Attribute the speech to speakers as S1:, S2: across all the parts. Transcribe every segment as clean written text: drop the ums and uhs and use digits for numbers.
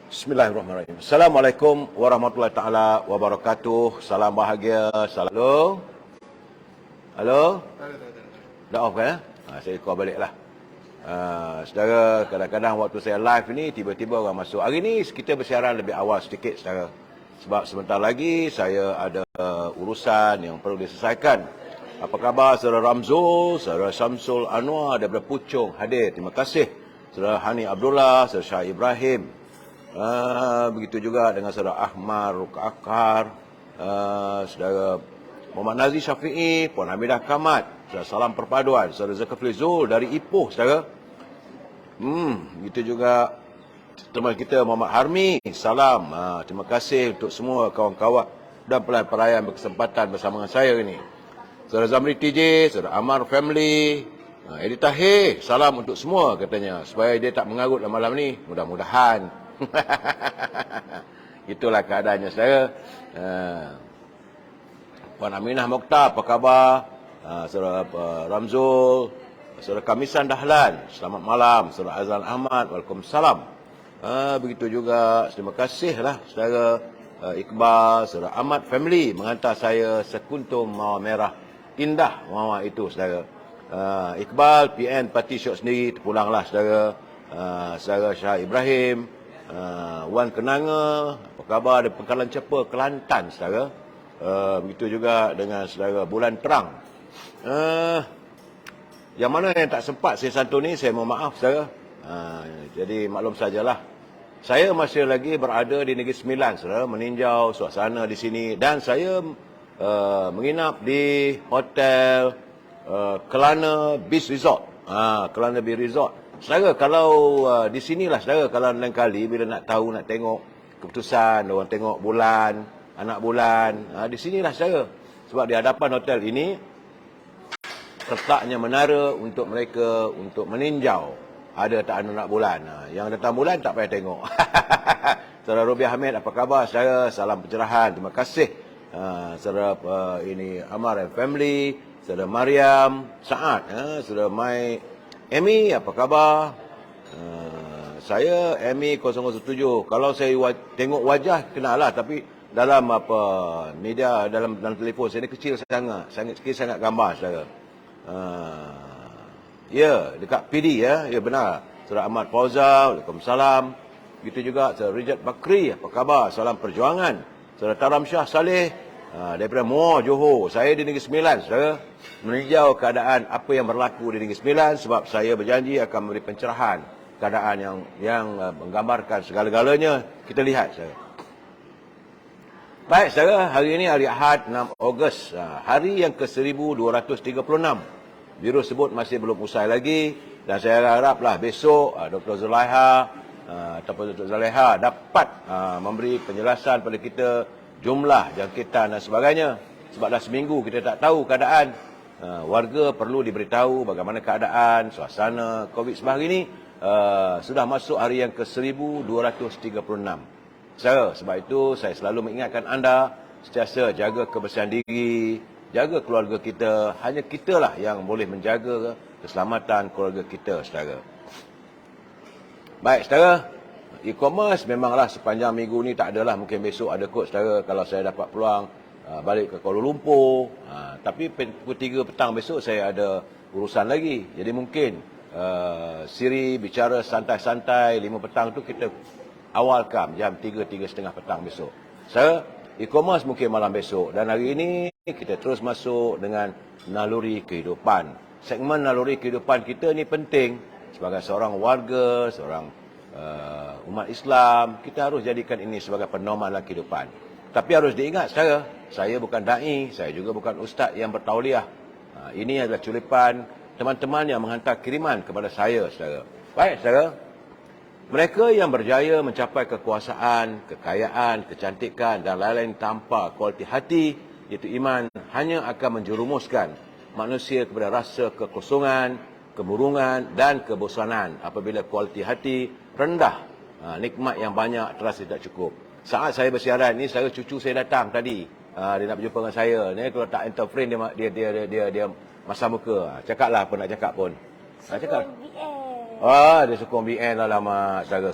S1: Bismillahirrahmanirrahim. Assalamualaikum warahmatullahi taala wabarakatuh. Salam bahagia. Halo. Halo. Dah off kan? Ya? Saya call baliklah. Saudara, kadang-kadang waktu saya live ni tiba-tiba orang masuk. Hari ni kita bersiaran lebih awal sedikit saudara. Sebab sebentar lagi saya ada urusan yang perlu diselesaikan. Apa khabar saudara Ramzul, saudara Syamsul Anwar daripada Puchong hadir. Terima kasih. Saudara Hani Abdullah, saudara Syah Ibrahim. Begitu juga dengan saudara Ahmad Rukakar, saudara Muhammad Nazir Syafi'i, Puan Hamidah Kamat, saudara Salam Perpaduan, saudara Zulkifli Zul dari Ipoh, saudara. Begitu juga teman kita Muhammad Harmi, salam. Terima kasih untuk semua kawan-kawan dan pelayan-pelayan berkesempatan bersama dengan saya ini. Saudara Zamri TJ, saudara Amar Family, Edi Tahir, salam untuk semua katanya. Supaya dia tak mengarut malam ni, mudah-mudahan. Itulah keadaannya saya. Puan Aminah Mokhtar, apa khabar? Saudara Ramzul, saudara Kamisan Dahlan, selamat malam. Saudara Azlan Ahmad, waalaikumsalam. Begitu juga, terima kasihlah saudara Iqbal, saudara Ahmad Family menghantar saya sekuntum mawar merah indah mawar itu saudara. Iqbal PN Parti Syok sendiri terpulanglah saudara. Saudara Syah Ibrahim, Wan Kenanga, apa khabar dari Pengkalan Cepa, Kelantan saudara. Begitu juga dengan saudara Bulan Terang. Yang mana yang tak sempat saya santuni, saya mohon maaf saudara. Jadi maklum sajalah. Saya masih lagi berada di Negeri Sembilan saudara, meninjau suasana di sini dan saya menginap di Hotel Kelana Beach Resort. Kelana Beach Resort. Saudara, kalau di sinilah saudara, kalau lain kali bila nak tahu, nak tengok keputusan, orang tengok bulan, anak bulan, di sinilah saudara. Sebab di hadapan hotel ini, letaknya menara untuk mereka untuk meninjau ada tak anak bulan. Yang datang bulan tak payah tengok. Saudara Robiah Hamid, apa khabar saudara? Salam pencerahan, terima kasih. Saudara ini Amar and Family, saudara Mariam Saad, saudara Mai Amy, apa khabar? Saya Amy 007. Kalau saya tengok wajah kenalah, tapi dalam apa media, dalam telefon saya ni kecil sangat kecil sangat gambar saudara. Ya, dekat PD ya. Ya benar. Saudara Ahmad Fauzal, waalaikumsalam. Begitu juga saudara Rijat Bakri, apa khabar? Salam perjuangan. Saudara Taram Shah Saleh daripada Muar, Johor. Saya di Negeri Sembilan saudara, meninjau keadaan apa yang berlaku di Negeri Sembilan sebab saya berjanji akan memberi pencerahan keadaan yang menggambarkan segala-galanya. Kita lihat saudara. Baik saudara, hari ini hari Ahad 6 Ogos, hari yang ke-1236. Virus sebut masih belum usai lagi dan saya haraplah besok Dr. Zulaiha ataupun Dr. Zaleha dapat memberi penjelasan pada kita jumlah jangkitan dan sebagainya. Sebab dah seminggu kita tak tahu keadaan. Warga perlu diberitahu bagaimana keadaan, suasana COVID sebab hari ini sudah masuk hari yang ke-1236. Sebab itu saya selalu mengingatkan anda sentiasa jaga kebersihan diri, jaga keluarga kita. Hanya kitalah yang boleh menjaga keselamatan keluarga kita, saudara. Baik, saudara. E-commerce memanglah sepanjang minggu ni tak adalah, mungkin besok ada kot saudara kalau saya dapat peluang balik ke Kuala Lumpur. Tapi pukul 3 petang besok saya ada urusan lagi. Jadi mungkin siri bicara santai-santai 5 petang tu kita awalkan jam 3.30 petang besok. Saudara, e-commerce mungkin malam besok. Dan hari ini kita terus masuk dengan naluri kehidupan. Segmen naluri kehidupan kita ni penting sebagai seorang warga, seorang umat Islam. Kita harus jadikan ini sebagai penormalan kehidupan. Tapi harus diingat saudara, saya bukan da'i, saya juga bukan ustaz yang bertauliah. Ini adalah culipan teman-teman yang menghantar kiriman kepada saya saudara. Baik saudara, mereka yang berjaya mencapai kekuasaan, kekayaan, kecantikan dan lain-lain tanpa kualiti hati, iaitu iman, hanya akan menjerumuskan manusia kepada rasa kekosongan, kemurungan dan kebosanan apabila kualiti hati rendah. Nikmat yang banyak terasa tidak cukup. Saat saya bersiaran ni, saya cucu saya datang tadi. Dia nak berjumpa dengan saya. Ni kalau tak enter frame dia masa muka. Cakaplah apa nak cakap pun. Cakap. Dia sokong BN lah lama saudara.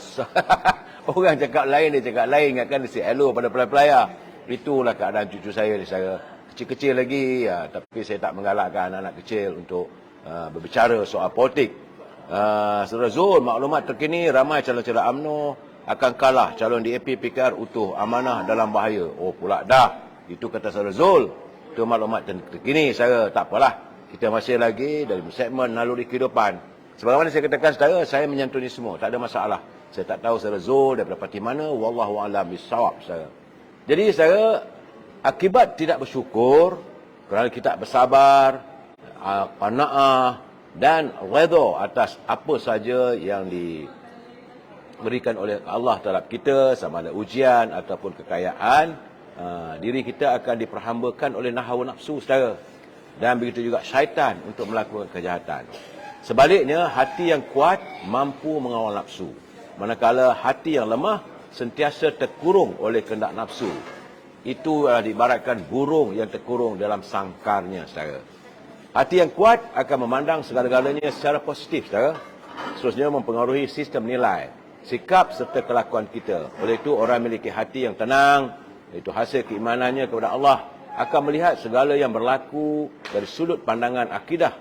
S1: Orang cakap lain, dia cakap lain. Ingatkan dia say hello pada pelayar-pelayar. Itulah keadaan cucu saya. Saya kecil-kecil lagi. Tapi saya tak menggalakkan anak-anak kecil untuk berbicara soal politik. Saudara Zul, maklumat terkini ramai calon-calon UMNO akan kalah calon DAP PKR utuh amanah dalam bahaya. Oh pula dah. Itu kata saudara Zul. Itu maklumat terkini. Saya tak apalah. Kita masih lagi dari segmen naluri kehidupan. Sebagaimana saya katakan saudara, saya menyantuni semua. Tak ada masalah. Saya tak tahu saudara Zul daripada parti mana. Wallahu a'lam bissawab saudara. Jadi saya akibat tidak bersyukur kerana kita bersabar, qanaah dan redha atas apa saja yang diberikan oleh Allah terhadap kita, sama ada ujian ataupun kekayaan, diri kita akan diperhambakan oleh hawa nafsu saudara. Dan begitu juga syaitan untuk melakukan kejahatan. Sebaliknya, hati yang kuat mampu mengawal nafsu. Manakala hati yang lemah sentiasa terkurung oleh kehendak nafsu. Itu diibaratkan burung yang terkurung dalam sangkarnya, saudara. Hati yang kuat akan memandang segala-galanya secara positif, saudara. Seterusnya mempengaruhi sistem nilai, sikap serta kelakuan kita. Oleh itu, orang memiliki hati yang tenang, iaitu hasil keimanannya kepada Allah, akan melihat segala yang berlaku dari sudut pandangan akidah.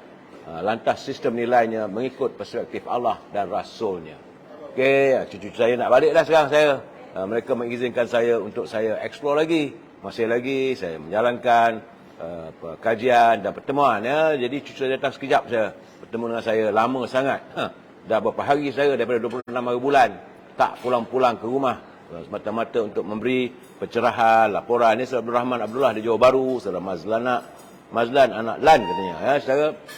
S1: Lantas sistem nilainya mengikut perspektif Allah dan Rasulnya. Okey, cucu saya nak balik dah sekarang saya. Mereka mengizinkan saya untuk saya explore lagi. Masih lagi saya menjalankan kajian dan pertemuan. Ya. Jadi cucu saya datang sekejap saya bertemu dengan saya. Lama sangat. Dah berapa hari saya daripada 26 hari bulan tak pulang-pulang ke rumah. Semata-mata untuk memberi pencerahan, laporan. Ini Saudara Abdul Rahman Abdullah di Johor Bahru, Saudara Mazlan anak Lan katanya. Ya,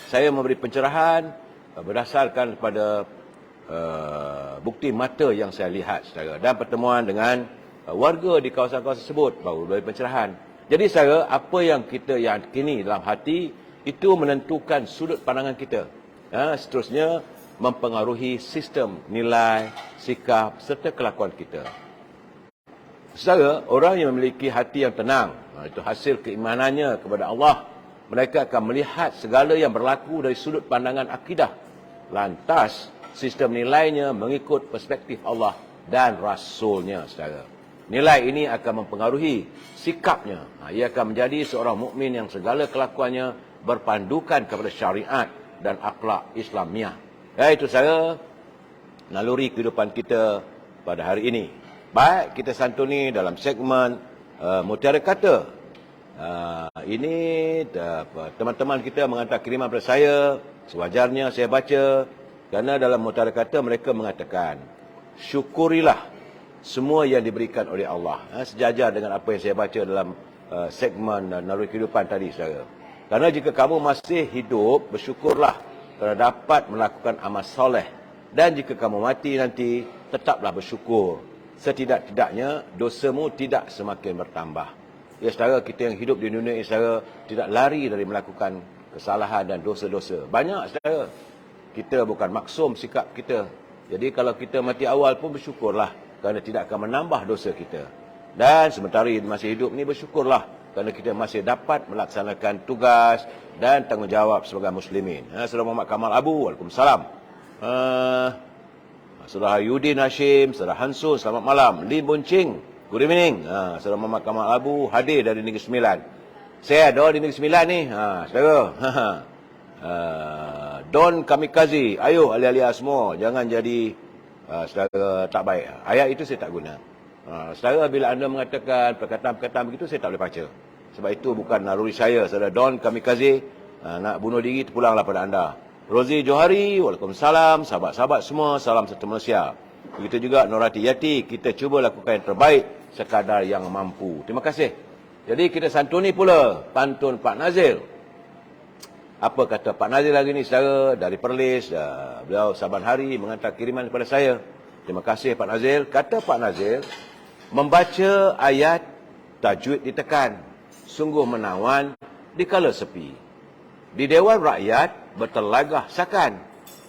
S1: saya memberi pencerahan berdasarkan kepada bukti mata yang saya lihat, saudara. Dan pertemuan dengan warga di kawasan-kawasan tersebut baru beri pencerahan. Jadi saudara, apa yang kita yakini dalam hati itu menentukan sudut pandangan kita. Seterusnya mempengaruhi sistem nilai, sikap serta kelakuan kita. Saudara, orang yang memiliki hati yang tenang, itu hasil keimanannya kepada Allah. Mereka akan melihat segala yang berlaku dari sudut pandangan akidah. Lantas, sistem nilainya mengikut perspektif Allah dan Rasulnya, saudara. Nilai ini akan mempengaruhi sikapnya. Ia akan menjadi seorang mukmin yang segala kelakuannya berpandukan kepada syariat dan akhlak Islamiah. Itu saudara, naluri kehidupan kita pada hari ini. Baik, kita santuni dalam segmen Mutiara Kata. Ini teman-teman kita menghantar kiriman kepada saya. Sewajarnya saya baca. Kerana dalam Mutiara Kata mereka mengatakan, syukurilah semua yang diberikan oleh Allah. Sejajar dengan apa yang saya baca dalam segmen naluri kehidupan tadi, saudara. Kerana jika kamu masih hidup, bersyukurlah kerana dapat melakukan amal soleh. Dan jika kamu mati nanti, tetaplah bersyukur. Setidak-tidaknya dosamu tidak semakin bertambah. Ya saudara, kita yang hidup di dunia ini, saudara, tidak lari dari melakukan kesalahan dan dosa-dosa. Banyak, saudara. Kita bukan maksum sikap kita. Jadi kalau kita mati awal pun bersyukurlah kerana tidak akan menambah dosa kita. Dan sementara masih hidup ni bersyukurlah kerana kita masih dapat melaksanakan tugas dan tanggungjawab sebagai muslimin. Saudara Muhammad Kamal Abu, Waalaikumsalam. Saudara Yudin Hashim, Saudara Hansun, selamat malam. Lim Boncing, good evening. Saudara Muhammad Kamal Abu hadir dari Negeri Sembilan. Saya ada di Negeri Sembilan ni. Saudara. Don Kamikaze, ayo ahli-ahli semua, jangan jadi saudara tak baik. Ayat itu saya tak guna. Saudara, bila anda mengatakan perkataan-perkataan begitu, saya tak boleh baca. Sebab itu bukan naluri saya. Saudara Don Kamikaze, nak bunuh diri, terpulanglah pada anda. Rozi Johari, Waalaikumsalam. Sahabat-sahabat semua, salam serta Malaysia. Begitu juga Norati Yati, kita cuba lakukan yang terbaik sekadar yang mampu. Terima kasih. Jadi kita santuni pula pantun Pak Nazil. Apa kata Pak Nazil lagi ni, saudara, dari Perlis. Beliau saban hari menghantar kiriman kepada saya. Terima kasih Pak Nazil. Kata Pak Nazil, membaca ayat tajwid ditekan, sungguh menawan dikala sepi. Di Dewan Rakyat bertelagah sakan,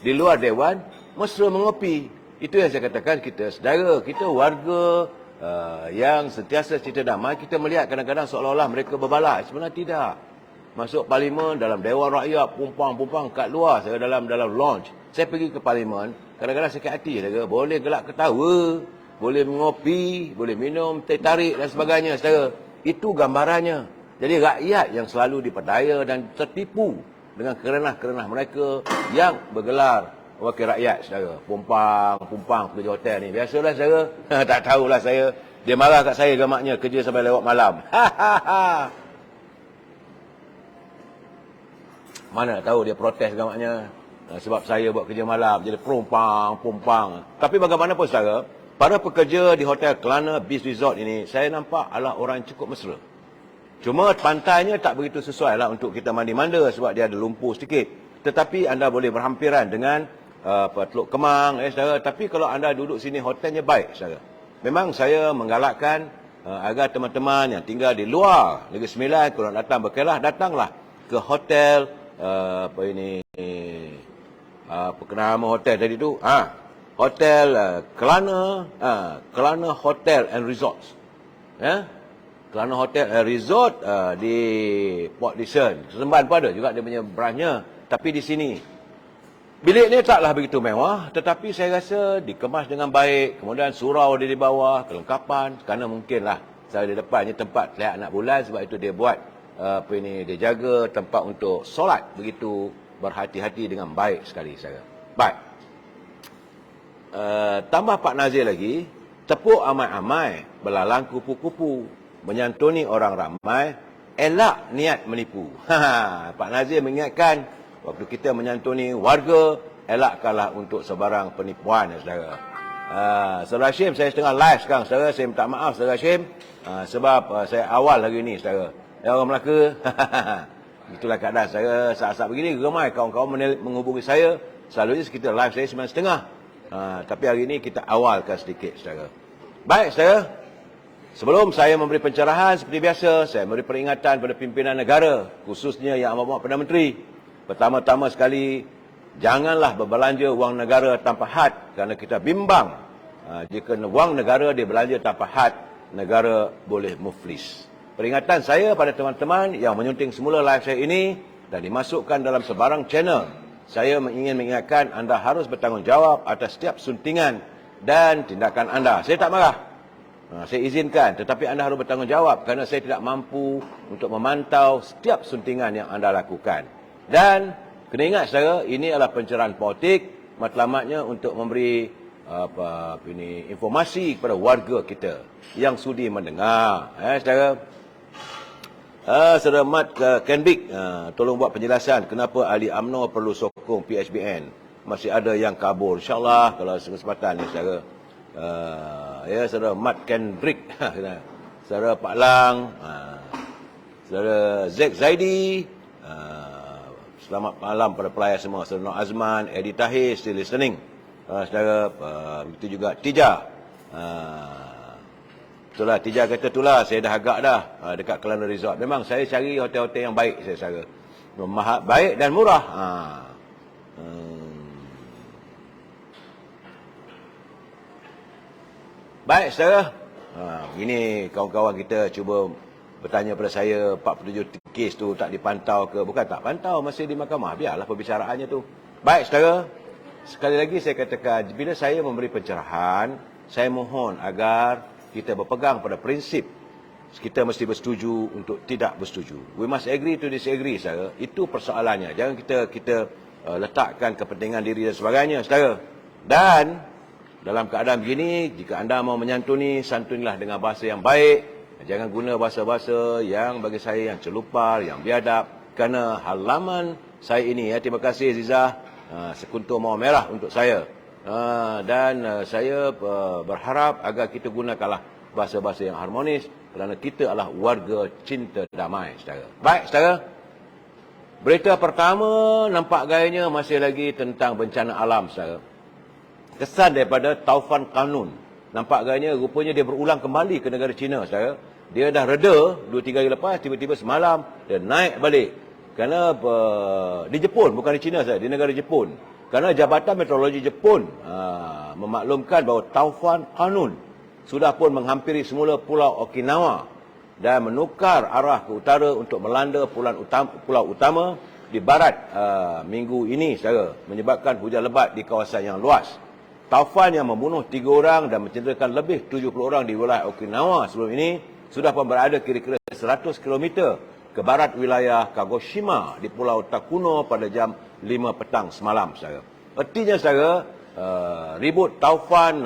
S1: di luar Dewan mesra mengopi. Itu yang saya katakan, kita saudara, kita warga yang sentiasa cerita damai. Kita melihat kadang-kadang seolah-olah mereka berbalak. Sebenarnya tidak. Masuk parlimen, dalam Dewan Rakyat, pumpang-pumpang kat luar, saya dalam launch. Saya pergi ke parlimen, kadang-kadang sakit hati, boleh gelak ketawa. boleh mengopi, boleh minum teh tarik dan sebagainya, saudara. Itu gambarannya. Jadi rakyat yang selalu diperdaya dan tertipu dengan kerenah-kerenah mereka yang bergelar wakil rakyat, saudara. Pumpang kerja hotel ni. Biasalah, saudara. Tak tahulah saya. Dia marah kat saya gamaknya kerja sampai lewat malam. Mana tahu dia protes gamaknya. Sebab saya buat kerja malam. Jadi pumpang. Tapi bagaimanapun, saudara, para pekerja di Hotel Kelana Beach Resort ini, saya nampak adalah orang yang cukup mesra. Cuma pantainya tak begitu sesuai lah untuk kita mandi-manda sebab dia ada lumpur sedikit. Tetapi anda boleh berhampiran dengan Teluk Kemang, saudara. Tapi kalau anda duduk sini, hotelnya baik, saudara. Memang saya menggalakkan agar teman-teman yang tinggal di luar Negeri Sembilan, kalau nak datang berkelah, datanglah ke hotel, apa nama hotel tadi tu? Hotel Kelana Hotel and Resorts. Kelana Hotel and Resort di Port Dickson. Seremban pun ada juga dia punya branchnya. Tapi di sini, bilik ni taklah begitu mewah, tetapi saya rasa dikemas dengan baik. Kemudian surau dia di bawah, kelengkapan. Kerana mungkinlah saya di depannya tempat lihat anak bulan, sebab itu dia buat dia jaga tempat untuk solat begitu berhati-hati dengan baik sekali, saya. Baik. Tambah Pak Nazir lagi, tepuk amai-amai, belalang kupu-kupu, menyantuni orang ramai, elak niat menipu. Pak Nazir mengingatkan, waktu kita menyantuni warga, elakkanlah untuk sebarang penipuan, saudara. Saudara Hashim, saya setengah live sekarang, saudara. Saya minta maaf, saudara Hashim, sebab saya awal hari ini, saudara. Orang Melaka, itulah keadaan saya. Saat-saat begini, ramai kawan-kawan menghubungi saya. Selalunya kita live saya 9.30. Tapi hari ini kita awalkan sedikit, saudara. Baik, saudara. Sebelum saya memberi pencerahan seperti biasa, saya memberi peringatan pada pimpinan negara, khususnya yang amat-amat Perdana Menteri. Pertama-tama sekali, janganlah berbelanja wang negara tanpa had, kerana kita bimbang. Jika wang negara dibelanja tanpa had, negara boleh muflis. Peringatan saya pada teman-teman yang menyunting semula live saya ini dan dimasukkan dalam sebarang channel. Saya ingin mengingatkan anda harus bertanggungjawab atas setiap suntingan dan tindakan anda. Saya tak marah. Saya izinkan, tetapi anda harus bertanggungjawab kerana saya tidak mampu untuk memantau setiap suntingan yang anda lakukan. Dan kena ingat, saudara, ini adalah pencerahan politik, matlamatnya untuk memberi informasi kepada warga kita yang sudi mendengar. Saudara. Saudara Mat Kenbik, tolong buat penjelasan kenapa ahli UMNO perlu sokong PHBN. Masih ada yang kabur. InsyaAllah kalau kesempatan ni, saudara. Saudara Mat Kendrick, saudara Pak Lang, saudara Zek Zaidi, selamat malam pada pelayan semua. Saudara Nur Azman, Eddie Tahir, still listening. Saudara, begitu juga Tija. Itulah, Tija kata itulah, saya dah agak dah dekat Kelana Resort. Memang saya cari hotel-hotel yang baik, saya saja. Baik dan murah. Baik, saudara. Ini kawan-kawan kita cuba bertanya pada saya, 47 kes tu tak dipantau ke? Bukan tak pantau, masih di mahkamah. Biarlah perbicaraannya tu. Baik, saudara. Sekali lagi saya katakan, bila saya memberi pencerahan, saya mohon agar kita berpegang pada prinsip kita mesti bersetuju untuk tidak bersetuju. We must agree to disagree, saudara. Itu persoalannya. Jangan kita letakkan kepentingan diri dan sebagainya, saudara. Dan dalam keadaan begini, jika anda mau menyantuni, santunilah dengan bahasa yang baik. Jangan guna bahasa-bahasa yang bagi saya yang celupar, yang biadab. Kerana halaman saya ini, terima kasih Azizah, sekuntum mawar merah untuk saya. Dan saya berharap agar kita gunakanlah bahasa-bahasa yang harmonis kerana kita adalah warga cinta damai, saudara. Baik, saudara. Berita pertama nampak gayanya masih lagi tentang bencana alam, saudara. Kesan daripada taufan kanun. Nampak gayanya rupanya dia berulang kembali ke negara China, saudara. Dia dah reda 2-3 hari lepas, tiba-tiba semalam dia naik balik. Kerana di Jepun, bukan di China, saudara, di negara Jepun. Kerana Jabatan Meteorologi Jepun memaklumkan bahawa taufan kanun sudah pun menghampiri semula Pulau Okinawa dan menukar arah ke utara untuk melanda pulau utama di barat minggu ini, saudara, menyebabkan hujan lebat di kawasan yang luas. taufan yang membunuh 3 orang dan mencederakan lebih 70 orang di wilayah Okinawa sebelum ini sudah pun berada kira-kira 100 km ke barat wilayah Kagoshima di Pulau Takuno pada jam 5 petang semalam, saudara. Artinya, saudara, ribut taufan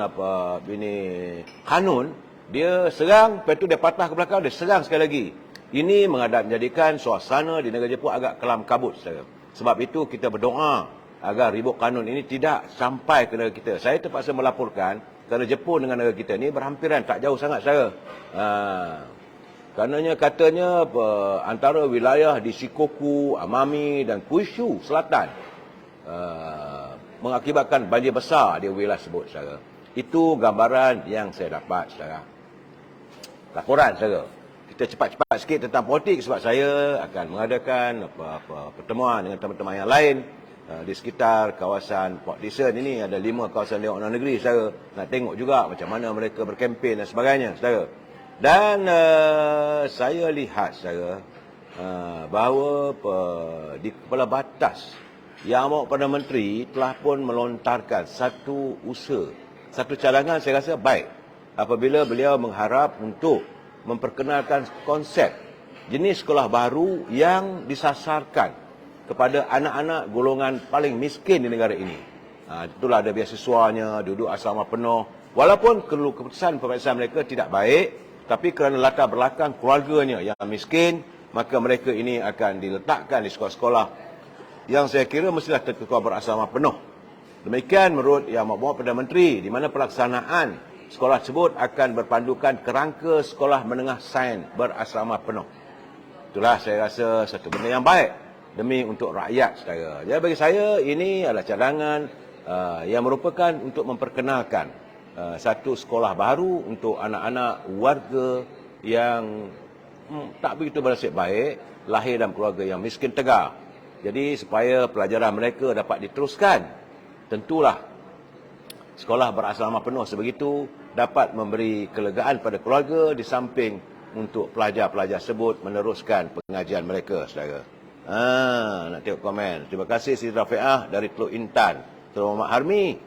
S1: kanun, dia serang, lepas tu dia patah ke belakang, dia serang sekali lagi. Ini menjadikan suasana di negara Jepun agak kelam kabut, saudara. Sebab itu kita berdoa agar ribut kanun ini tidak sampai ke negara kita. Saya terpaksa melaporkan kerana Jepun dengan negara kita ni berhampiran, tak jauh sangat, saudara. Katanya antara wilayah di Shikoku, Amami dan Kyushu Selatan mengakibatkan banjir besar di wilayah tersebut, saudara. Itu gambaran yang saya dapat, saudara. Laporan, saudara. Kita cepat-cepat sikit tentang politik sebab saya akan mengadakan pertemuan dengan teman-teman yang lain di sekitar kawasan Port Dickson ini. Ada 5 kawasan Dewan Luar Negeri, saudara. Nak tengok juga macam mana mereka berkempen dan sebagainya, saudara. Dan saya lihat, saudara, bahawa di Kepala Batas Yang Amat Perdana Menteri telah pun melontarkan satu usaha, satu cadangan saya rasa baik apabila beliau mengharap untuk memperkenalkan konsep jenis sekolah baru yang disasarkan kepada anak-anak golongan paling miskin di negara ini. Itulah ada beasiswanya, duduk asrama penuh. Walaupun keputusan pemeriksaan mereka tidak baik, tapi kerana latar belakang keluarganya yang miskin, maka mereka ini akan diletakkan di sekolah-sekolah yang saya kira mestilah terkeluar berasrama penuh. Demikian menurut Yang Amat Perdana Menteri, di mana pelaksanaan sekolah tersebut akan berpandukan kerangka sekolah menengah sains berasrama penuh. Itulah saya rasa satu benda yang baik demi untuk rakyat, saudara. Jadi bagi saya ini adalah cadangan yang merupakan untuk memperkenalkan satu sekolah baru untuk anak-anak warga yang tak begitu bernasib baik, lahir dalam keluarga yang miskin tegar. Jadi supaya pelajaran mereka dapat diteruskan, tentulah sekolah berasrama penuh sebegitu dapat memberi kelegaan pada keluarga di samping untuk pelajar-pelajar tersebut meneruskan pengajian mereka, saudara. Nak tengok komen. Terima kasih Siti Rafi'ah dari Teluk Intan. Tuan Mak Harmi,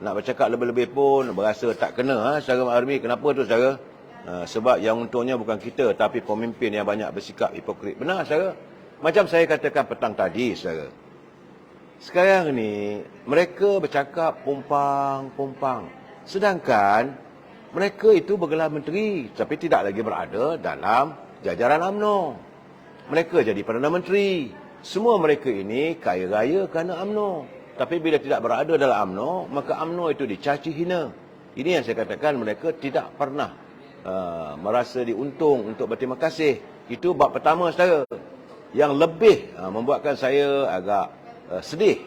S1: nak bercakap lebih-lebih pun berasa tak kena, saudara Mak Harmi. Kenapa tu, saudara? Sebab yang untungnya bukan kita, tapi pemimpin yang banyak bersikap hipokrit. Benar, saudara? Macam saya katakan petang tadi, saudara. Sekarang ni, mereka bercakap pumpang. Sedangkan, mereka itu bergelar menteri, tapi tidak lagi berada dalam jajaran UMNO. Mereka jadi Perdana Menteri. Semua mereka ini kaya raya kerana UMNO. Tapi bila tidak berada dalam UMNO, maka UMNO itu dicaci hina. Ini yang saya katakan, mereka tidak pernah merasa diuntung untuk berterima kasih. Itu bab pertama, saudara. Yang lebih membuatkan saya agak sedih.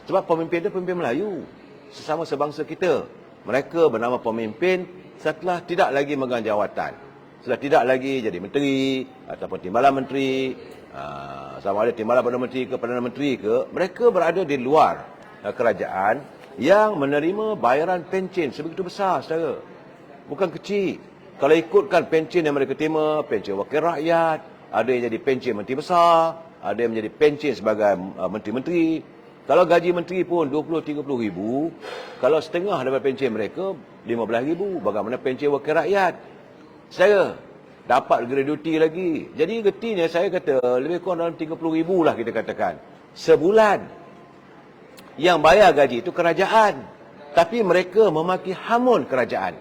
S1: Sebab pemimpin itu pemimpin Melayu, sesama sebangsa kita. Mereka bernama pemimpin setelah tidak lagi memegang jawatan. Setelah tidak lagi jadi menteri ataupun timbalan menteri, sama ada timbalan Perdana Menteri ke Perdana Menteri ke, mereka berada di luar kerajaan yang menerima bayaran pencen sebegitu besar, saudara. Bukan kecil. Kalau ikutkan pencen yang mereka terima, pencen wakil rakyat, ada yang jadi pencen menteri besar, ada yang menjadi pencen sebagai menteri-menteri. Kalau gaji menteri pun 20-30 ribu, kalau setengah daripada pencen mereka 15 ribu, bagaimana pencen wakil rakyat? Saya dapat gratuiti lagi. Jadi getinya saya kata lebih kurang dalam 30 ribu lah kita katakan sebulan. Yang bayar gaji itu kerajaan, tapi mereka memaki hamun kerajaan.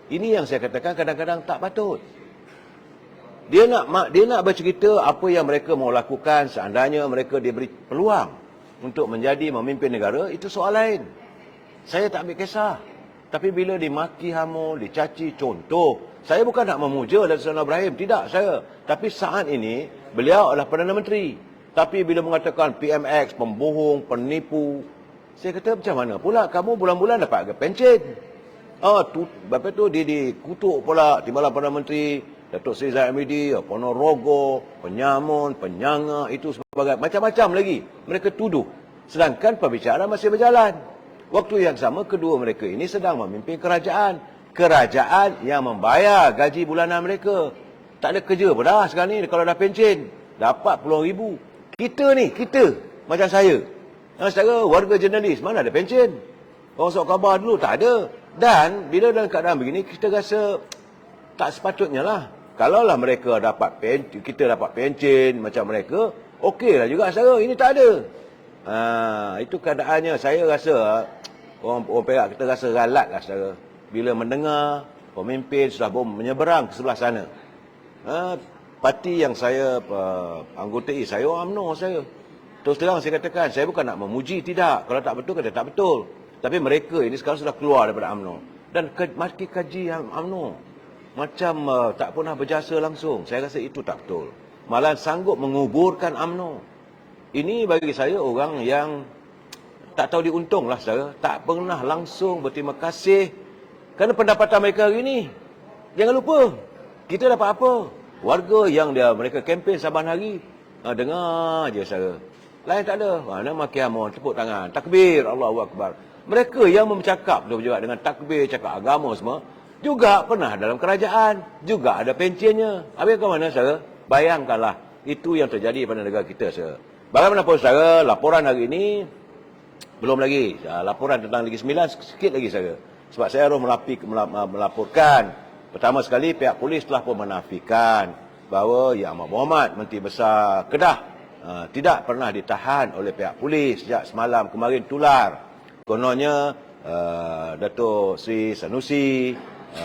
S1: Ini yang saya katakan kadang-kadang tak patut. Dia nak bercerita apa yang mereka mau lakukan seandainya mereka diberi peluang untuk menjadi memimpin negara, itu soal lain. Saya tak ambil kisah. Tapi bila dimaki hamun, dicaci, contoh, saya bukan nak memuja Datuk Seri Ibrahim, tidak saya. Tapi saat ini, beliau adalah Perdana Menteri. Tapi bila mengatakan PMX, pembohong, penipu, saya kata macam mana pula kamu bulan-bulan dapat pencen? Bapak tu dia dikutuk pula timbalan Perdana Menteri, Datuk Seri Zahid Hamidi, Ponorogo, penyamun, penyanga, itu sebagai macam-macam lagi. Mereka tuduh. Sedangkan pembicaraan masih berjalan. Waktu yang sama, kedua mereka ini sedang memimpin kerajaan. Kerajaan yang membayar gaji bulanan mereka. Tak ada kerja pun dah sekarang ni kalau dah pencen. Dapat puluhan ribu. Kita macam saya. Secara warga jurnalis, mana ada pencen? Orang sok khabar dulu tak ada. Dan bila dalam keadaan begini, kita rasa tak sepatutnya lah. Kalaulah mereka dapat kita dapat pencen macam mereka, okeylah juga saya. Ini tak ada. Itu keadaannya. Saya rasa orang Perak kita rasa ralat lah saudara. Bila mendengar pemimpin sudah menyeberang ke sebelah sana. Parti yang saya anggotai, saya orang UMNO saya. Terus terang saya katakan, saya bukan nak memuji, tidak. Kalau tak betul, kata tak betul. Tapi mereka ini sekarang sudah keluar daripada UMNO. Dan mari kaji yang UMNO. Macam tak pernah berjasa langsung. Saya rasa itu tak betul. Malah sanggup menguburkan UMNO. Ini bagi saya orang yang tak tahu diuntung lah saudara. Tak pernah langsung berterima kasih kerana pendapatan mereka hari ini. Jangan lupa, kita dapat apa? Warga yang mereka kempen saban hari. Dengar je saudara. Lain tak ada. Mana makian mohon tepuk tangan. Takbir, Allahu Akbar. Mereka yang bercakap juga dengan takbir, cakap agama semua, juga pernah dalam kerajaan, juga ada pensiunnya. Habis ke mana saudara? Bayangkanlah, itu yang terjadi pada negara kita saudara. Bagaimanapun saudara, laporan hari ini belum lagi. Laporan tentang Ligi 9 sikit lagi saudara. Sebab saya harus melaporkan. Pertama sekali pihak polis telah pun menafikan bahawa Yang Amat Berhormat Menteri Besar Kedah tidak pernah ditahan oleh pihak polis sejak semalam kemarin tular. Kononnya Datuk Sri Sanusi,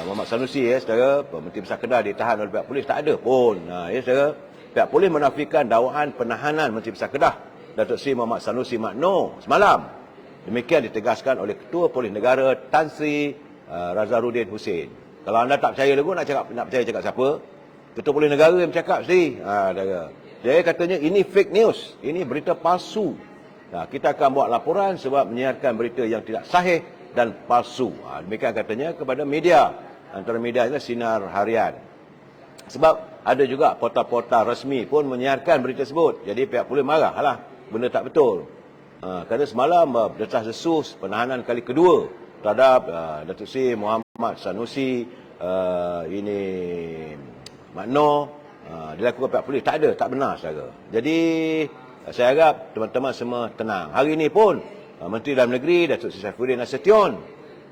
S1: Muhammad Sanusi saudara, Menteri Besar Kedah ditahan oleh pihak polis. Tak ada pun. Saudara, pihak polis menafikan dakwaan penahanan Menteri Besar Kedah Datuk Sri Muhammad Sanusi Makno semalam. Demikian ditegaskan oleh Ketua Polis Negara Tan Sri Razarudin Hussein. Kalau anda tak percaya lagu, nak percaya cakap siapa? Ketua Polis Negara yang bercakap sendiri. Dia katanya ini fake news, ini berita palsu. Kita akan buat laporan sebab menyiarkan berita yang tidak sahih dan palsu. Demikian katanya kepada media. Antara media adalah Sinar Harian. Sebab ada juga portal-portal resmi pun menyiarkan berita tersebut. Jadi pihak polis marahlah. Benda tak betul. Kerana semalam desas-desus penahanan kali kedua terhadap Datuk Seri Muhammad Sanusi ini Makno dilakukan pihak polis. Tak ada, tak benar saudara. Jadi saya harap teman-teman semua tenang. Hari ini pun Menteri Dalam Negeri Datuk Seri Saifuddin Nasution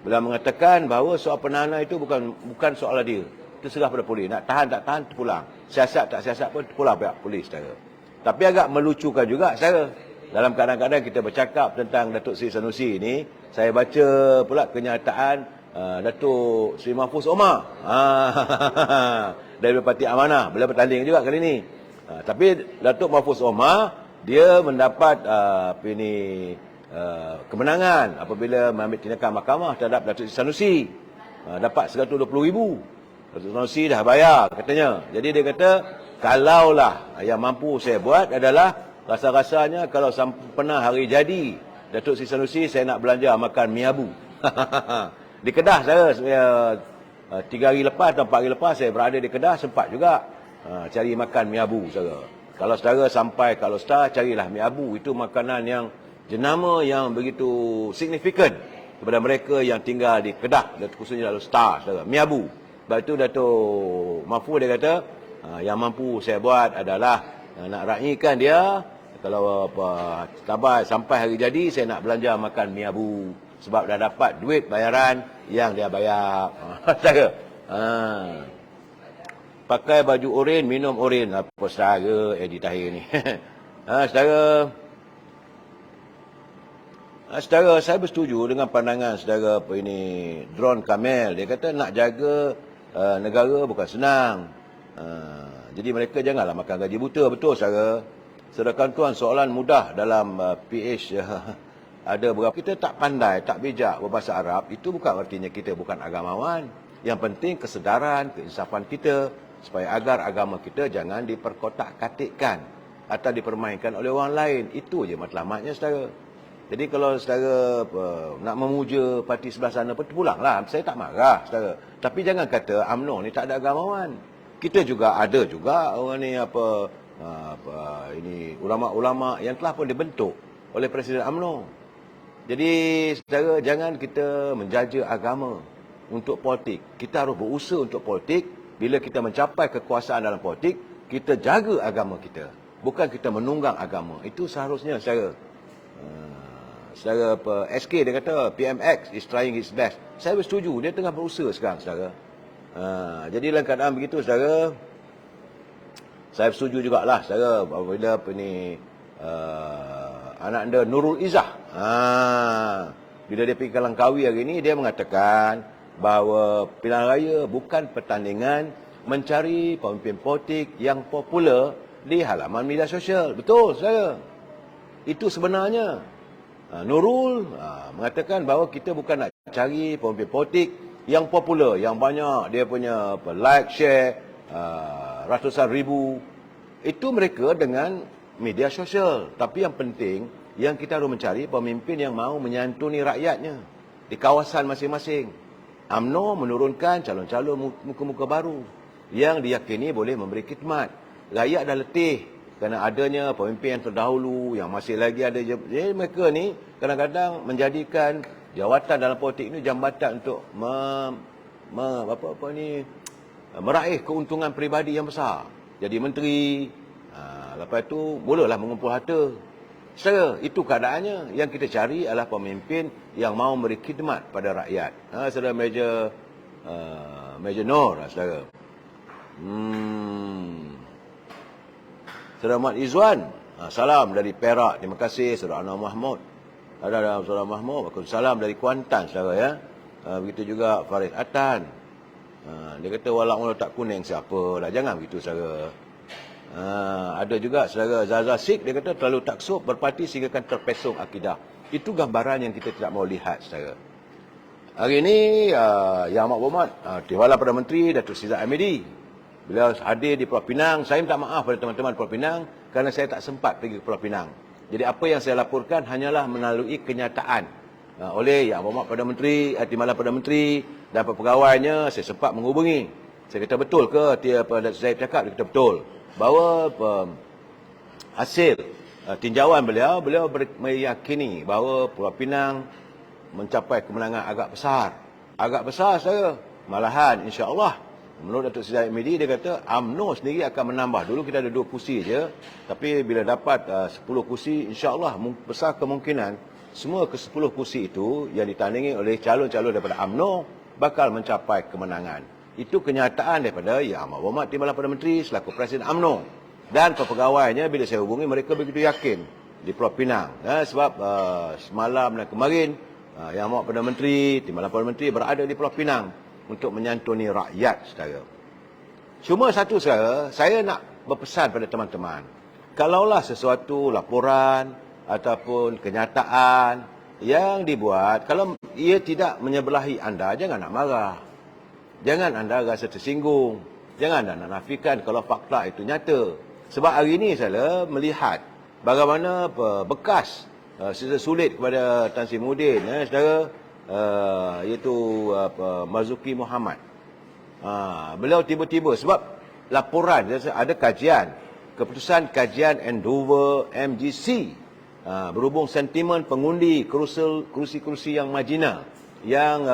S1: bila mengatakan bahawa soal penahanan itu bukan soal dia. Terserah pada polis. Nak tahan tak tahan terpulang. Siasat tak siasat pun terpulang pihak polis saudara. Tapi agak melucukan juga saudara. Dalam kadang-kadang kita bercakap tentang Datuk Seri Sanusi ini, saya baca pula kenyataan Datuk Seri Mahfuz Omar dari Parti Amanah. Beliau bertanding juga kali ini. Tapi Datuk Mahfuz Omar, dia mendapat kemenangan apabila mengambil tindakan mahkamah terhadap Datuk Seri Sanusi. Dapat 120,000. Datuk Sanusi dah bayar katanya. Jadi dia kata, kalaulah yang mampu saya buat adalah rasa-rasanya kalau pernah hari jadi Datuk Seri Sanusi, saya nak belanja makan mi abu. Di Kedah saya 3 hari lepas atau 4 hari lepas saya berada di Kedah, sempat juga cari makan mi abu saudara. Kalau saudara sampai kalau Star, carilah mi abu. Itu makanan yang jenama yang begitu signifikan kepada mereka yang tinggal di Kedah, khususnya Datuk Star saudara. Mi abu. Sebab itu Datuk Mahfuz dia kata yang mampu saya buat adalah nak raikan dia. Kalau sampai hari jadi saya nak belanja makan mi abu sebab dah dapat duit bayaran yang dia bayar. Saudara. Pakai baju oren, minum oren. Apa saudara Edi Tahir ni? Saudara. Saudara, saya bersetuju dengan pandangan saudara Drone Kamel. Dia kata nak jaga negara bukan senang. Jadi mereka janganlah makan gaji buta. Betul saudara. Sedangkan tuan soalan mudah dalam PH ada berapa. Kita tak pandai, tak bijak berbahasa Arab, itu bukan artinya kita bukan agamawan. Yang penting kesedaran, keinsafan kita supaya agar agama kita jangan diperkotak-katikkan atau dipermainkan oleh orang lain. Itu je matlamatnya saudara. Jadi kalau saudara nak memuja parti sebelah sana pun terpulanglah. Saya tak marah saudara. Tapi jangan kata UMNO ni tak ada agamawan. Kita juga ada juga orang ni ini ulama-ulama yang telah pun dibentuk oleh Presiden UMNO. Jadi saudara, jangan kita menjaja agama untuk politik. Kita harus berusaha untuk politik. Bila kita mencapai kekuasaan dalam politik, kita jaga agama kita. Bukan kita menunggang agama. Itu seharusnya saudara. saudara SK dia kata PMX is trying its best. Saya bersetuju, dia tengah berusaha sekarang, saudara. Jadi dalam keadaan begitu, saudara, saya bersetuju jugalah, saudara, apabila anak anda Nurul Izzah, bila dia pergi ke Langkawi hari ini, dia mengatakan bahawa pilihan raya bukan pertandingan mencari pemimpin politik yang popular di halaman media sosial. Betul, saudara. Itu sebenarnya. Nurul mengatakan bahawa kita bukan nak cari pemimpin politik yang popular, yang banyak dia punya like, share, ratusan ribu. Itu mereka dengan media sosial. Tapi yang penting, yang kita harus mencari pemimpin yang mahu menyantuni rakyatnya di kawasan masing-masing. UMNO menurunkan calon-calon muka-muka baru yang diyakini boleh memberi khidmat. Rakyat dah letih kerana adanya pemimpin yang terdahulu, yang masih lagi ada. Jadi mereka ni kadang-kadang menjadikan jawatan dalam politik ini jambatan untuk meraih keuntungan peribadi yang besar. Jadi menteri, lepas itu bolehlah mengumpul harta. Saudara, itu keadaannya. Yang kita cari adalah pemimpin yang mahu memberi khidmat pada rakyat. Saudara Major Nur, saudara. Saudara Ahmad Izzuan, salam dari Perak. Terima kasih, Saudara Anwar Mahmud. Ada Saudara Mahmud, salam dari Kuantan, saudara ya. Begitu juga Farid Atan. Dia kata walau tak kuning siapa lah. Jangan begitu, saudara. Ada juga saudara Zaza Sik, dia kata terlalu taksub berparti sehingga akan terpesong akidah. Itu gambaran yang kita tidak mahu lihat, saudara. Hari ini Yang Amat Berhormat Timbalan Perdana Menteri Datuk Seri Zahid Hamidi, beliau hadir di Pulau Pinang. Saya minta maaf pada teman-teman Pulau Pinang kerana saya tak sempat pergi ke Pulau Pinang. Jadi apa yang saya laporkan hanyalah melalui kenyataan oleh Yang Berhormat Perdana Menteri, Timbalan Perdana Menteri dan pegawainya. Saya sempat menghubungi. Saya kata betul ke Datuk Zahid cakap? Dia kata betul. Bahawa hasil tinjauan beliau meyakini bahawa Pulau Pinang mencapai kemenangan agak besar. Agak besar, saya. Malahan insya-Allah menurut Datuk Seri Zahid Hamidi, dia kata UMNO sendiri akan menambah. Dulu kita ada 2 kursi je, tapi bila dapat 10 kursi, insya-Allah besar kemungkinan semua ke-10 kursi itu yang ditandingi oleh calon-calon daripada UMNO bakal mencapai kemenangan. Itu kenyataan daripada Yang Amat Berhormat Timbalan Perdana Menteri selaku Presiden UMNO. Dan pegawainya bila saya hubungi, mereka begitu yakin di Pulau Pinang. Sebab semalam dan kemarin Yang Amat Perdana Menteri, Timbalan Perdana Menteri berada di Pulau Pinang untuk menyantuni rakyat, saudara. Cuma satu, saudara, saya nak berpesan pada teman-teman. Kalaulah sesuatu laporan ataupun kenyataan yang dibuat, kalau ia tidak menyebelahi anda, jangan nak marah. Jangan anda rasa tersinggung. Jangan anda nafikan kalau fakta itu nyata. Sebab hari ini saya melihat bagaimana bekas sulit kepada Tan Sri Muhyiddin, saudara, iaitu Marzuki Muhammad. Beliau tiba-tiba, sebab laporan, ada kajian, keputusan kajian Andover MGC berhubung sentimen pengundi kerusi-kerusi yang marginal yang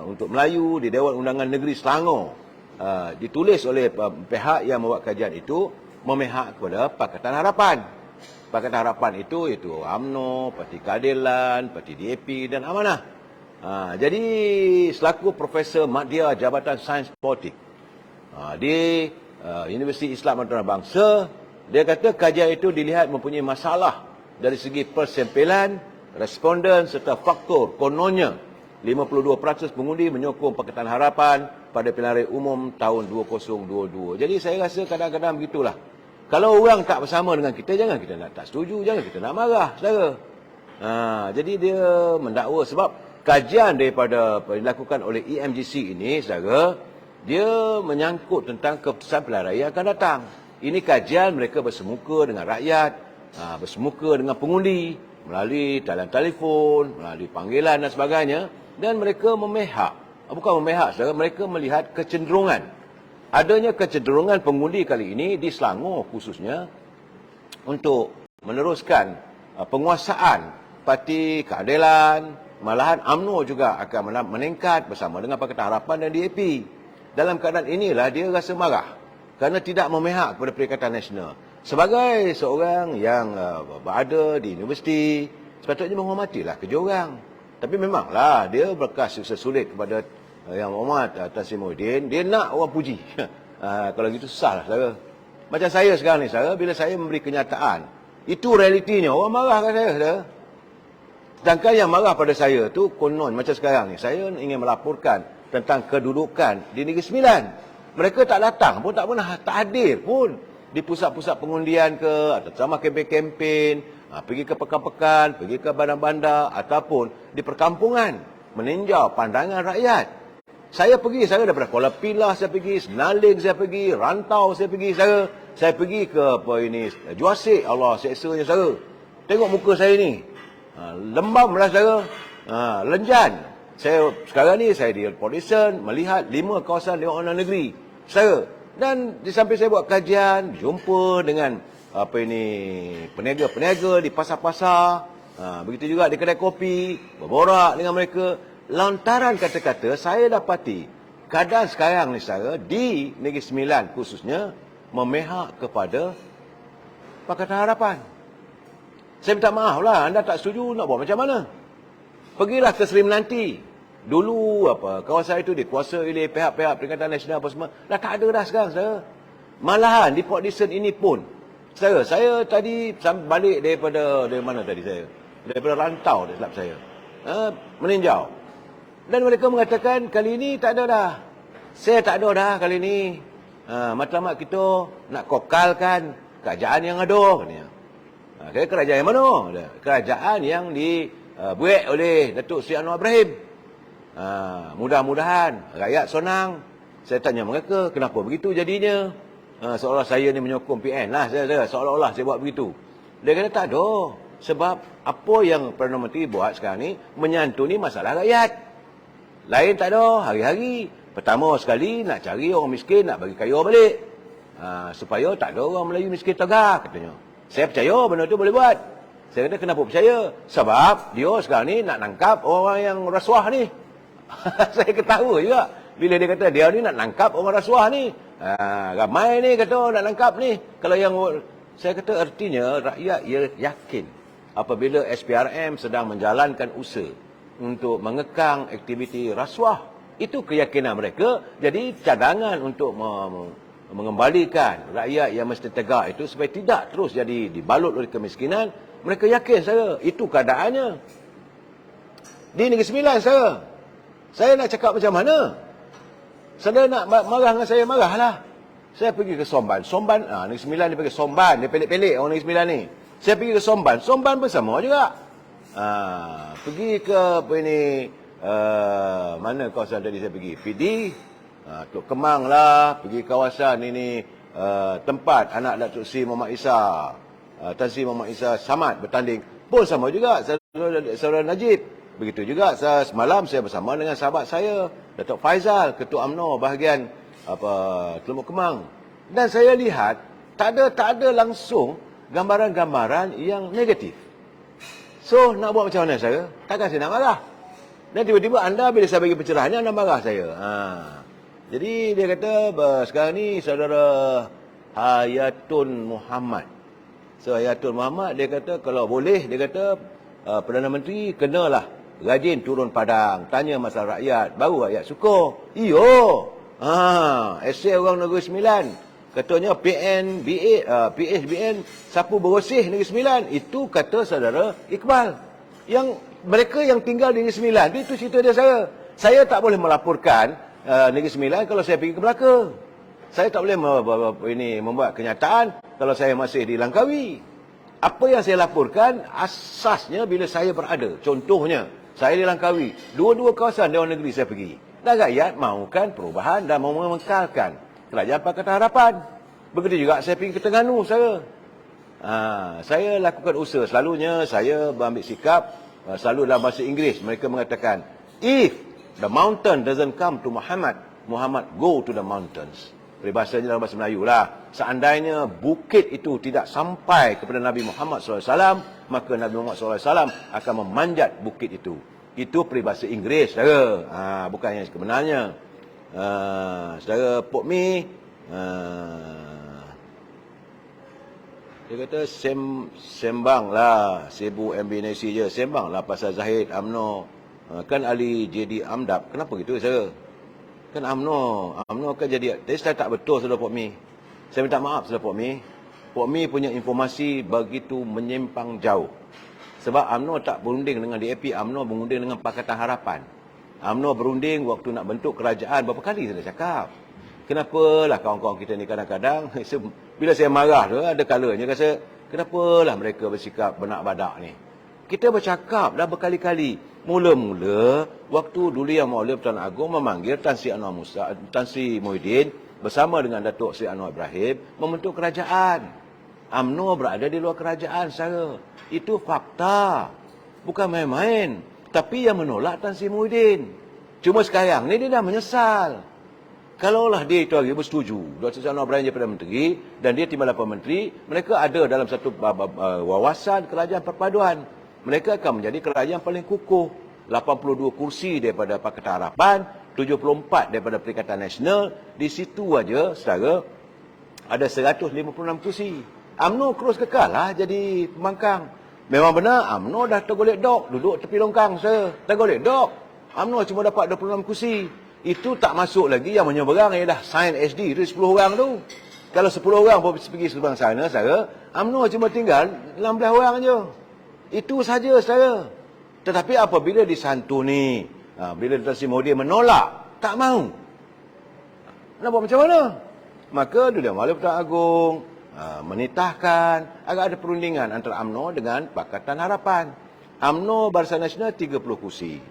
S1: untuk Melayu di Dewan Undangan Negeri Selangor, ditulis oleh pihak yang membuat kajian itu memihak kepada Pakatan Harapan. Pakatan Harapan itu UMNO, Parti Keadilan, Parti DAP dan Amanah. Jadi selaku Profesor Madya Jabatan Sains Politik di Universiti Islam Antarabangsa, dia kata kajian itu dilihat mempunyai masalah dari segi persempilan, responden serta faktor. Kononnya 52% pengundi menyokong Pakatan Harapan pada pilihan raya umum tahun 2022. Jadi saya rasa kadang-kadang begitulah. Kalau orang tak bersama dengan kita, jangan kita nak tak setuju, jangan kita nak marah, saudara. Jadi dia mendakwa sebab kajian daripada dilakukan oleh EMGC ini, saudara, dia menyangkut tentang keputusan pilihan raya akan datang. Ini kajian mereka bersemuka dengan rakyat, bersemuka dengan pengundi melalui talian telefon, melalui panggilan dan sebagainya, dan mereka memihak. Bukan memihak, saudara, mereka melihat kecenderungan. Adanya kecenderungan pengundi kali ini di Selangor khususnya untuk meneruskan penguasaan Parti Keadilan, malahan UMNO juga akan meningkat bersama dengan Pakatan Harapan dan DAP. Dalam keadaan inilah dia rasa marah kerana tidak memihak kepada Perikatan Nasional. Sebagai seorang yang berada di universiti, sepatutnya menghormatilah kerja orang. Tapi memanglah dia berkas sesulit kepada Yang Muhammad Tan Sri Muhyiddin, dia nak orang puji. Kalau gitu susah lah saudara. Macam saya sekarang ni saudara, bila saya memberi kenyataan, itu realitinya, orang marah kat saya saudara. Sedangkan yang marah pada saya tu konon macam sekarang ni, saya ingin melaporkan tentang kedudukan di Negeri Sembilan. Mereka tak datang pun, tak pernah, tak hadir pun di pusat-pusat pengundian ke, atau sama kempen-kempen, pergi ke pekan-pekan, pergi ke bandar-bandar, ataupun di perkampungan, meninjau pandangan rakyat. Saya pergi, saya daripada Kuala Pilah saya pergi, Senaling saya pergi, Rantau saya pergi, saya pergi ke apa ini, Juasik, Allah seksanya saya. Tengok muka saya ni, lembam lah saya, lenjan. Saya sekarang ni saya di Polisian melihat 5 kawasan dewan negeri saya. Dan di samping saya buat kajian, jumpa dengan apa ini peniaga-peniaga di pasar-pasar, begitu juga di kedai kopi, berborak dengan mereka. Lantaran kata-kata saya dapati keadaan sekarang ni saya di Negeri Sembilan khususnya memihak kepada Pakatan Harapan. Saya minta maaf lah, anda tak setuju nak buat macam mana? Pergilah ke Seri Menanti. Dulu kawasan itu dikuasai oleh pihak-pihak Perikatan Nasional apa semua. Dah tak ada dah sekarang saya. Malahan di Port Dickson ini pun saya tadi balik dari mana tadi saya? Daripada Rantau silap saya. Meninjau. Dan mereka mengatakan kali ini tak ada dah. Saya tak ada dah kali ini. Matlamat kita nak kokalkan kerajaan yang ada katanya. Kerajaan yang mana? Kerajaan yang dibuat oleh Datuk Seri Anwar Ibrahim. Mudah-mudahan rakyat senang. Saya tanya mereka, kenapa begitu jadinya? Seolah saya ni menyokong PN lah. Seolah-olah saya buat begitu. Dia kata tak ada. Sebab apa yang Perdana Menteri buat sekarang ni menyantuni masalah rakyat. Lain tak ada, hari-hari. Pertama sekali nak cari orang miskin, nak bagi kaya balik. Supaya tak ada orang Melayu miskin tegak, katanya. Saya percaya benda tu boleh buat. Saya kata kenapa percaya? Sebab dia sekarang ni nak nangkap orang yang rasuah ni. Saya ketawa juga bila dia kata dia ni nak nangkap orang rasuah ni. Ramai ni kata nak nangkap ni. Kalau yang saya kata artinya rakyat yakin apabila SPRM sedang menjalankan usaha untuk mengekang aktiviti rasuah, itu keyakinan mereka. Jadi cadangan untuk mengembalikan rakyat yang mesti tegak itu supaya tidak terus jadi dibalut oleh kemiskinan, mereka yakin saya itu keadaannya. Di Negeri Sembilan saya nak cakap macam mana? Saudara nak marah dengan saya, marahlah. Saya pergi ke Somban. Negeri Sembilan dia pergi Somban. Dia pelik-pelik orang Negeri Sembilan ni. Saya pergi ke Somban. Somban pun sama juga. Pergi ke apa ini, mana kawasan tadi saya pergi? PD, Teluk Kemang lah. Pergi kawasan ini, tempat anak Datuk Seri Muhammad Isa, Tan Sri Muhammad Isa Samad bertanding. Pun sama juga. Saudara Najib. Begitu juga semalam saya bersama dengan sahabat saya, Datuk Faizal, Ketua UMNO bahagian Teluk Kemang. Dan saya lihat tak ada langsung gambaran-gambaran yang negatif. So nak buat macam mana saya? Takkan saya nak marah. Dan tiba-tiba anda bila saya bagi pencerahannya anda marah saya. Jadi dia kata sekarang ni saudara Hayatun Muhammad. So Hayatun Muhammad dia kata kalau boleh, dia kata Perdana Menteri kenalah rajin turun padang, tanya masalah rakyat, baru rakyat suka. Iyo. Esei orang Negeri Sembilan. Katanya PSBN sapu bersih Negeri Sembilan. Itu kata saudara Iqbal. Yang mereka yang tinggal di Negeri Sembilan, itu cerita dia saya. Saya tak boleh melaporkan Negeri Sembilan kalau saya pergi ke Melaka. Saya tak boleh membuat kenyataan kalau saya masih di Langkawi. Apa yang saya laporkan asasnya bila saya berada. Contohnya, saya di Langkawi, dua-dua kawasan Dewan Negeri saya pergi. Dan rakyat mahukan perubahan dan mahu mengekalkan Kerajaan Pakatan Harapan. Begitu juga saya pergi ke Terengganu saya. Saya lakukan usaha. Selalunya saya ambil sikap, selalu dalam bahasa Inggeris. Mereka mengatakan, if the mountain doesn't come to Muhammad, Muhammad go to the mountains. Peribahasanya dalam bahasa Melayu lah. Seandainya bukit itu tidak sampai kepada Nabi Muhammad SAW, maka Nabi Muhammad SAW akan memanjat bukit itu. Itu peribahasa Inggeris, saudara. Bukan yang sebenarnya. Saudara Pok Mi, Dia kata sembang lah, sibuk MB Nasi je, sembang lah pasal Zahid UMNO. Kan ahli JD Amdap. Kenapa gitu saya? Kan UMNO kan jadi, tapi saya tak betul saudara Pok Mi. Saya minta maaf saudara Pok Mi. Pok Mi punya informasi begitu menyimpang jauh. Sebab UMNO tak berunding dengan DAP, UMNO berunding dengan Pakatan Harapan. UMNO berunding waktu nak bentuk kerajaan, berapa kali saya dah cakap. Kenapalah kawan-kawan kita ni kadang-kadang, bila saya marah tu, ada kalanya rasa, kenapalah mereka bersikap benak-badak ni. Kita bercakap dah berkali-kali. Mula-mula, waktu dulu Yang Maulid Pertuan Agong memanggil Tan Sri Muhyiddin bersama dengan Datuk Seri Anwar Ibrahim membentuk kerajaan. UMNO berada di luar kerajaan, saudara. Itu fakta. Bukan main-main. Tapi yang menolak Tan Sri Muhyiddin. Cuma sekarang ni dia dah menyesal. Kalaulah dia itu hari bersetuju, Dr. Anwar Ibrahim jadi Perdana Menteri dan dia timbalan Menteri, mereka ada dalam satu wawasan kerajaan perpaduan. Mereka akan menjadi kerajaan paling kukuh. 82 kursi daripada Pakatan Harapan, 74 daripada Perikatan Nasional. Di situ aja, saudara, ada 156 kursi. UMNO terus kekal lah jadi pembangkang. Memang benar, UMNO dah tergolek dok, duduk tepi longkang, saudara. Tergolek dok. UMNO cuma dapat 26 kursi. Itu tak masuk lagi yang menyeberang ialah sign SD itu 10 orang tu. Kalau 10 orang pergi seberang sana, saudara, UMNO cuma tinggal 16 orang je. Itu saja, saudara. Tetapi apabila disantuni, bila Tan Sri Muhyiddin menolak, tak mau. Nak buat macam mana? Maka Duli Yang Maulid Pertuan Agong menitahkan agar ada perundingan antara UMNO dengan Pakatan Harapan. UMNO Barisan Nasional 30 kursi.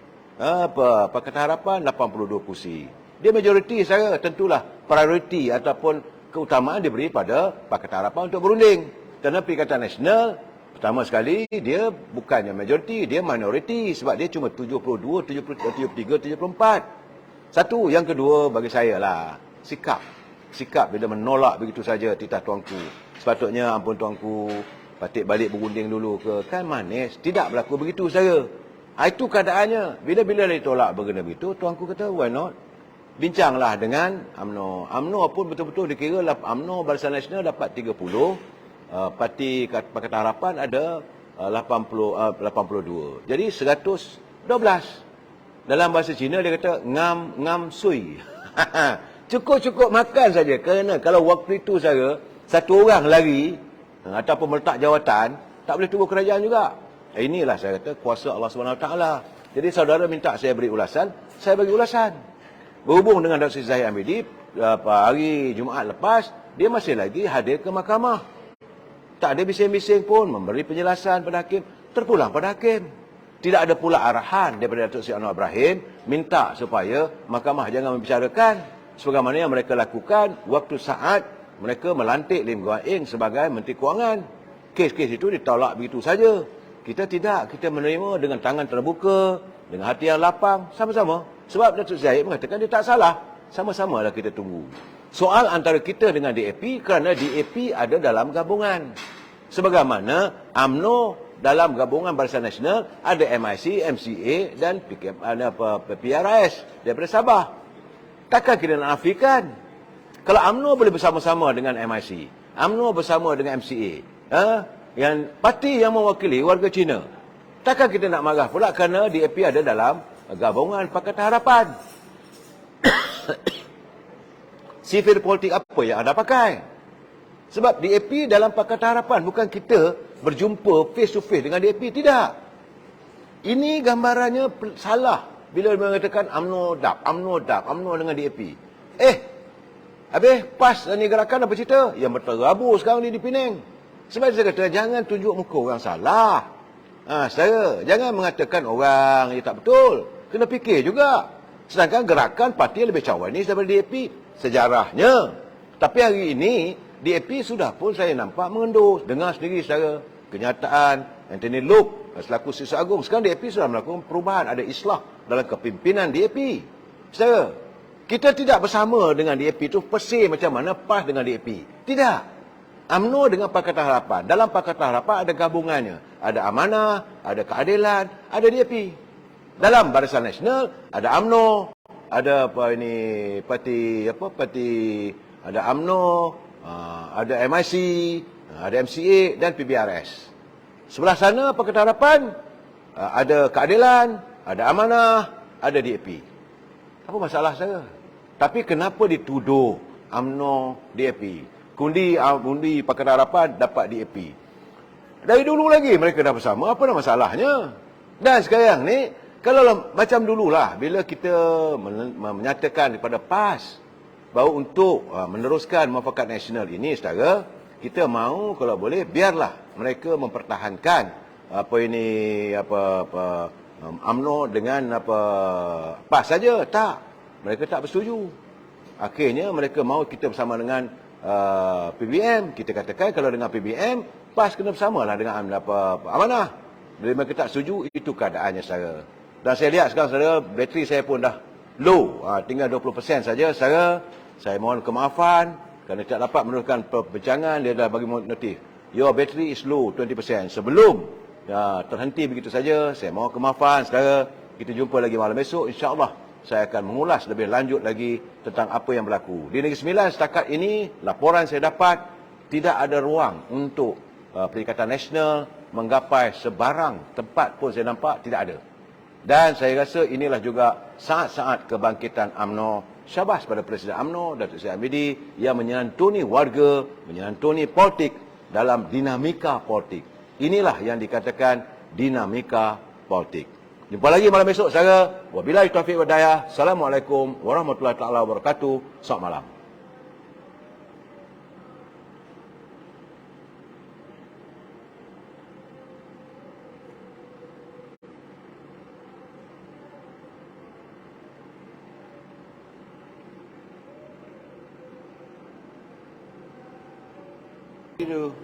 S1: Pakatan Harapan 82 kursi. Dia majoriti, saudara. Tentulah prioriti ataupun keutamaan diberi pada Pakatan Harapan untuk berunding. Kerana Perikatan Nasional pertama sekali, dia bukannya majoriti, dia minoriti sebab dia cuma 72, 73, 74. Satu. Yang kedua, bagi saya lah, sikap. Sikap bila menolak begitu saja titah tuanku. Sepatutnya, ampun tuanku, patik balik berunding dulu ke. Kan manis. Tidak berlaku begitu, saya. Itu keadaannya. Bila-bila dia tolak berkena begitu, tuanku kata, why not? Bincanglah dengan UMNO. UMNO pun betul-betul dikira UMNO Barisan Nasional dapat 30. Parti Pakatan Harapan ada 82. Jadi 112. Dalam bahasa Cina dia kata ngam sui. Cukup-cukup makan saja. Kerana kalau waktu itu saya satu orang lari ataupun meletak jawatan, tak boleh tunggu kerajaan juga. Inilah saya kata kuasa Allah SWT. Jadi saudara minta saya beri ulasan, saya bagi ulasan. Berhubung dengan Dr. Zahid Hamidi, hari Jumaat lepas, dia masih lagi hadir ke mahkamah. Tak ada bising-bising pun memberi penjelasan pada hakim, terpulang pada hakim. Tidak ada pula arahan daripada Datuk Seri Anwar Ibrahim minta supaya mahkamah jangan membicarakan sebagaimana yang mereka lakukan waktu saat mereka melantik Lim Guan Eng sebagai Menteri Kewangan. Kes-kes itu ditolak begitu saja. Kita tidak, kita menerima dengan tangan terbuka, dengan hati yang lapang, sama-sama. Sebab Datuk Zahid mengatakan dia tak salah. Sama-sama lah kita tunggu. Soal antara kita dengan DAP kerana DAP ada dalam gabungan. Sebagaimana UMNO dalam gabungan Barisan Nasional ada MIC, MCA dan PRS daripada Sabah. Takkan kita nak nafikan. Kalau UMNO boleh bersama-sama dengan MIC, UMNO bersama dengan MCA, yang parti yang mewakili warga Cina, takkan kita nak marah pula kerana DAP ada dalam gabungan Pakatan Harapan. Sifir politik apa yang anda pakai? Sebab DAP dalam Pakatan Harapan, bukan kita berjumpa face to face dengan DAP, tidak. Ini gambarannya salah bila mengatakan UMNO DAP, UMNO dengan DAP. Habis PAS ni gerakan apa cerita? Yang berterabur sekarang ni di Penang. Sebab saya kata jangan tunjuk muka orang salah. Saya jangan mengatakan orang yang tak betul. Kena fikir juga. Sedangkan gerakan parti lebih cawanis daripada DAP sejarahnya. Tapi hari ini DAP sudah pun saya nampak mengendus. Dengar sendiri secara kenyataan Anthony Loke selaku Siswa Agung. Sekarang DAP sudah melakukan perubahan. Ada islah dalam kepimpinan DAP. Saudara, kita tidak bersama dengan DAP itu persis macam mana PAS dengan DAP. Tidak. UMNO dengan Pakatan Harapan. Dalam Pakatan Harapan ada gabungannya. Ada Amanah, ada Keadilan, ada DAP. Dalam Barisan Nasional ada UMNO, ada parti ada UMNO, ada MIC, ada MCA dan PBRS. Sebelah sana Pakatan Harapan ada keadilan, ada amanah, ada DAP. Apa masalah saya? Tapi kenapa dituduh UMNO DAP? Undi Pakatan Harapan dapat DAP. Dari dulu lagi mereka dah bersama, apa dah masalahnya? Dan sekarang ni, kalau macam dululah, bila kita menyatakan kepada PAS bahawa untuk meneruskan muafakat nasional ini, saudara, kita mahu kalau boleh biarlah mereka mempertahankan UMNO dengan PAS saja. Tak, mereka tak bersetuju. Akhirnya mereka mahu kita bersama dengan PBM. Kita katakan kalau dengan PBM, PAS kena bersamalah dengan amanah. Bila mereka tak setuju, itu keadaannya, saudara. Dan saya lihat sekarang, saudara, bateri saya pun dah low, tinggal 20% saja, saudara. Saya mohon kemaafan kerana tidak dapat meneruskan perbincangan. Dia dah bagi notif, your battery is low 20%. Sebelum terhenti begitu saja, saya mohon kemaafan, saudara. Kita jumpa lagi malam esok, insya-Allah saya akan mengulas lebih lanjut lagi tentang apa yang berlaku di Negeri Sembilan. Setakat ini laporan saya dapat tidak ada ruang untuk Perikatan Nasional menggapai sebarang tempat pun saya nampak tidak ada. Dan saya rasa inilah juga saat-saat kebangkitan UMNO. Syabas pada Presiden UMNO, Datuk Seri Hamidi, yang menyantuni warga, menyantuni politik dalam dinamika politik. Inilah yang dikatakan dinamika politik. Jumpa lagi malam esok, saudara. Wabillahi taufiq wal hidayah. Assalamualaikum warahmatullahi taala wabarakatuh. Selamat malam. Itu.